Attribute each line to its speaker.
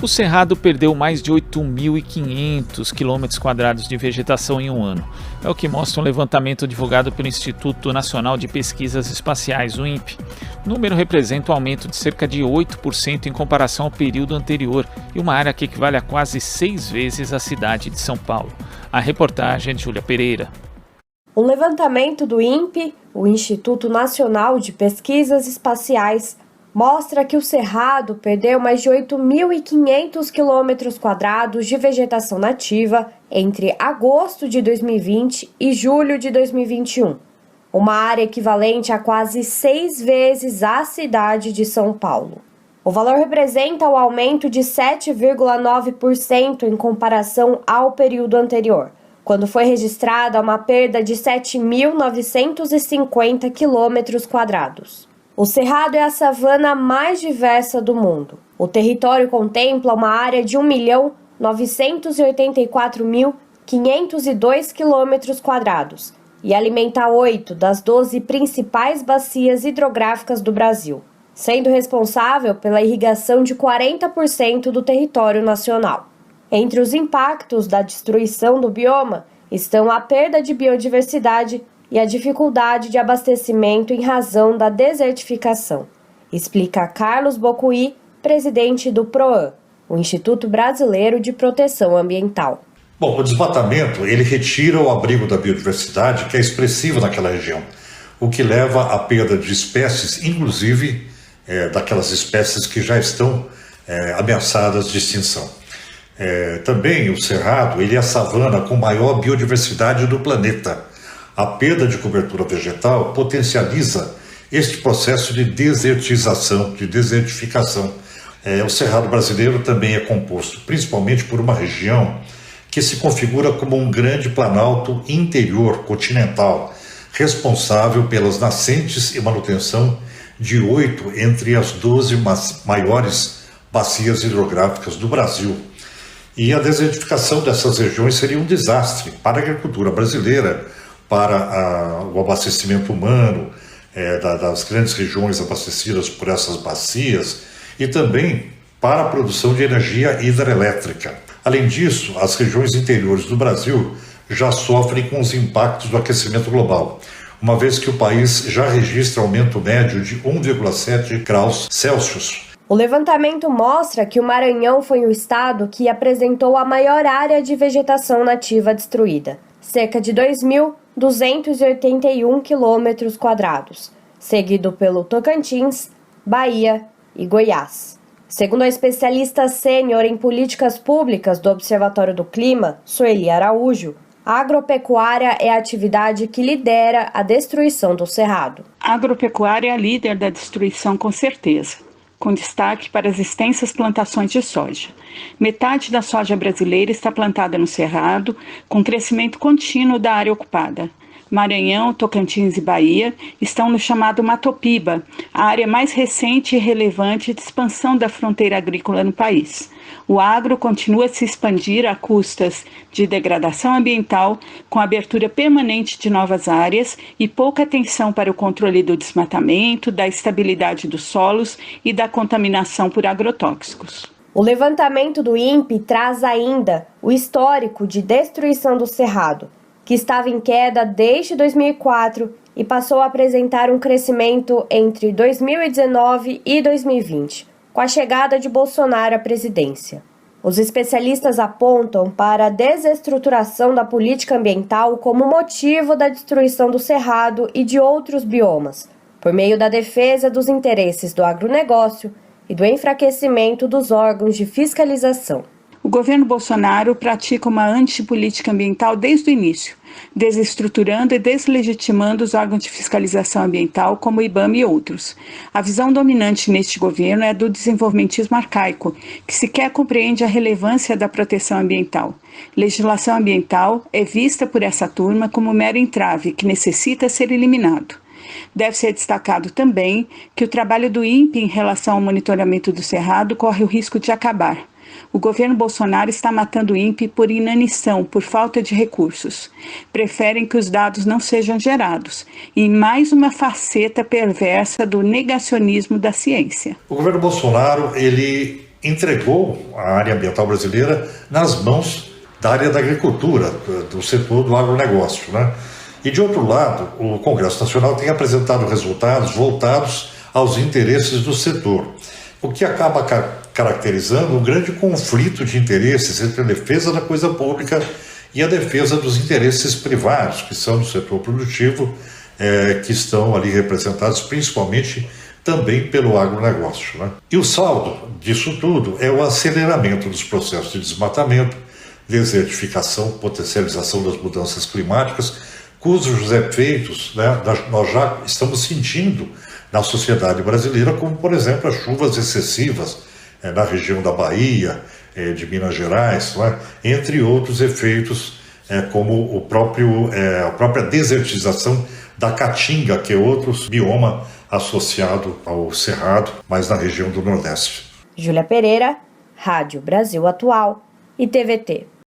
Speaker 1: O Cerrado perdeu mais de 8.500 km² de vegetação em um ano. É o que mostra um levantamento divulgado pelo Instituto Nacional de Pesquisas Espaciais, o INPE. O número representa um aumento de cerca de 8% em comparação ao período anterior e uma área que equivale a quase 6 vezes a cidade de São Paulo. A reportagem é de Júlia Pereira.
Speaker 2: Um levantamento do INPE, o Instituto Nacional de Pesquisas Espaciais, mostra que o Cerrado perdeu mais de 8.500 km² de vegetação nativa entre agosto de 2020 e julho de 2021, uma área equivalente a quase 6 vezes a cidade de São Paulo. O valor representa o aumento de 7,9% em comparação ao período anterior, quando foi registrada uma perda de 7.950 km². O Cerrado é a savana mais diversa do mundo. O território contempla uma área de 1.984.502 km² e alimenta 8 das 12 principais bacias hidrográficas do Brasil, sendo responsável pela irrigação de 40% do território nacional. Entre os impactos da destruição do bioma estão a perda de biodiversidade e a dificuldade de abastecimento em razão da desertificação, explica Carlos Bocuí, presidente do PROAN, o Instituto Brasileiro de Proteção Ambiental.
Speaker 3: Bom, o desmatamento, ele retira o abrigo da biodiversidade, que é expressivo naquela região, o que leva à perda de espécies, inclusive daquelas espécies que já estão ameaçadas de extinção. Também o Cerrado, ele é a savana com maior biodiversidade do planeta. A perda de cobertura vegetal potencializa este processo de desertização, de desertificação. O Cerrado brasileiro também é composto principalmente por uma região que se configura como um grande planalto interior continental, responsável pelas nascentes e manutenção de 8 entre as 12 maiores bacias hidrográficas do Brasil. E a desertificação dessas regiões seria um desastre para a agricultura brasileira, para o abastecimento humano das grandes regiões abastecidas por essas bacias e também para a produção de energia hidrelétrica. Além disso, as regiões interiores do Brasil já sofrem com os impactos do aquecimento global, uma vez que o país já registra aumento médio de 1,7 graus Celsius.
Speaker 2: O levantamento mostra que o Maranhão foi o estado que apresentou a maior área de vegetação nativa destruída, cerca de 2.281 km², seguido pelo Tocantins, Bahia e Goiás. Segundo a especialista sênior em políticas públicas do Observatório do Clima, Sueli Araújo, a agropecuária é a atividade que lidera a destruição do Cerrado.
Speaker 4: A agropecuária é a líder da destruição, com certeza, com destaque para as extensas plantações de soja. Metade da soja brasileira está plantada no Cerrado, com crescimento contínuo da área ocupada. Maranhão, Tocantins e Bahia estão no chamado Matopiba, a área mais recente e relevante de expansão da fronteira agrícola no país. O agro continua a se expandir a custas de degradação ambiental, com abertura permanente de novas áreas e pouca atenção para o controle do desmatamento, da estabilidade dos solos e da contaminação por agrotóxicos.
Speaker 2: O levantamento do INPE traz ainda o histórico de destruição do Cerrado, que estava em queda desde 2004 e passou a apresentar um crescimento entre 2019 e 2020, com a chegada de Bolsonaro à presidência. Os especialistas apontam para a desestruturação da política ambiental como motivo da destruição do Cerrado e de outros biomas, por meio da defesa dos interesses do agronegócio e do enfraquecimento dos órgãos de fiscalização.
Speaker 4: O governo Bolsonaro pratica uma antipolítica ambiental desde o início, desestruturando e deslegitimando os órgãos de fiscalização ambiental como o IBAMA e outros. A visão dominante neste governo é a do desenvolvimentismo arcaico, que sequer compreende a relevância da proteção ambiental. Legislação ambiental é vista por essa turma como um mero entrave que necessita ser eliminado. Deve ser destacado também que o trabalho do INPE em relação ao monitoramento do Cerrado corre o risco de acabar. O governo Bolsonaro está matando o INPE por inanição, por falta de recursos. Preferem que os dados não sejam gerados, e mais uma faceta perversa do negacionismo da ciência.
Speaker 3: O governo Bolsonaro, ele entregou a área ambiental brasileira nas mãos da área da agricultura, do setor do agronegócio, né? E, de outro lado, o Congresso Nacional tem apresentado resultados voltados aos interesses do setor, o que acaba caracterizando um grande conflito de interesses entre a defesa da coisa pública e a defesa dos interesses privados, que são do setor produtivo, que estão ali representados principalmente também pelo agronegócio, né? E o saldo disso tudo é o aceleramento dos processos de desmatamento, desertificação, potencialização das mudanças climáticas, cujos efeitos, né, nós já estamos sentindo na sociedade brasileira, como, por exemplo, as chuvas excessivas na região da Bahia, de Minas Gerais, né, entre outros efeitos, como a própria desertização da Caatinga, que é outro bioma associado ao Cerrado, mas na região do Nordeste.
Speaker 2: Júlia Pereira, Rádio Brasil Atual e TVT.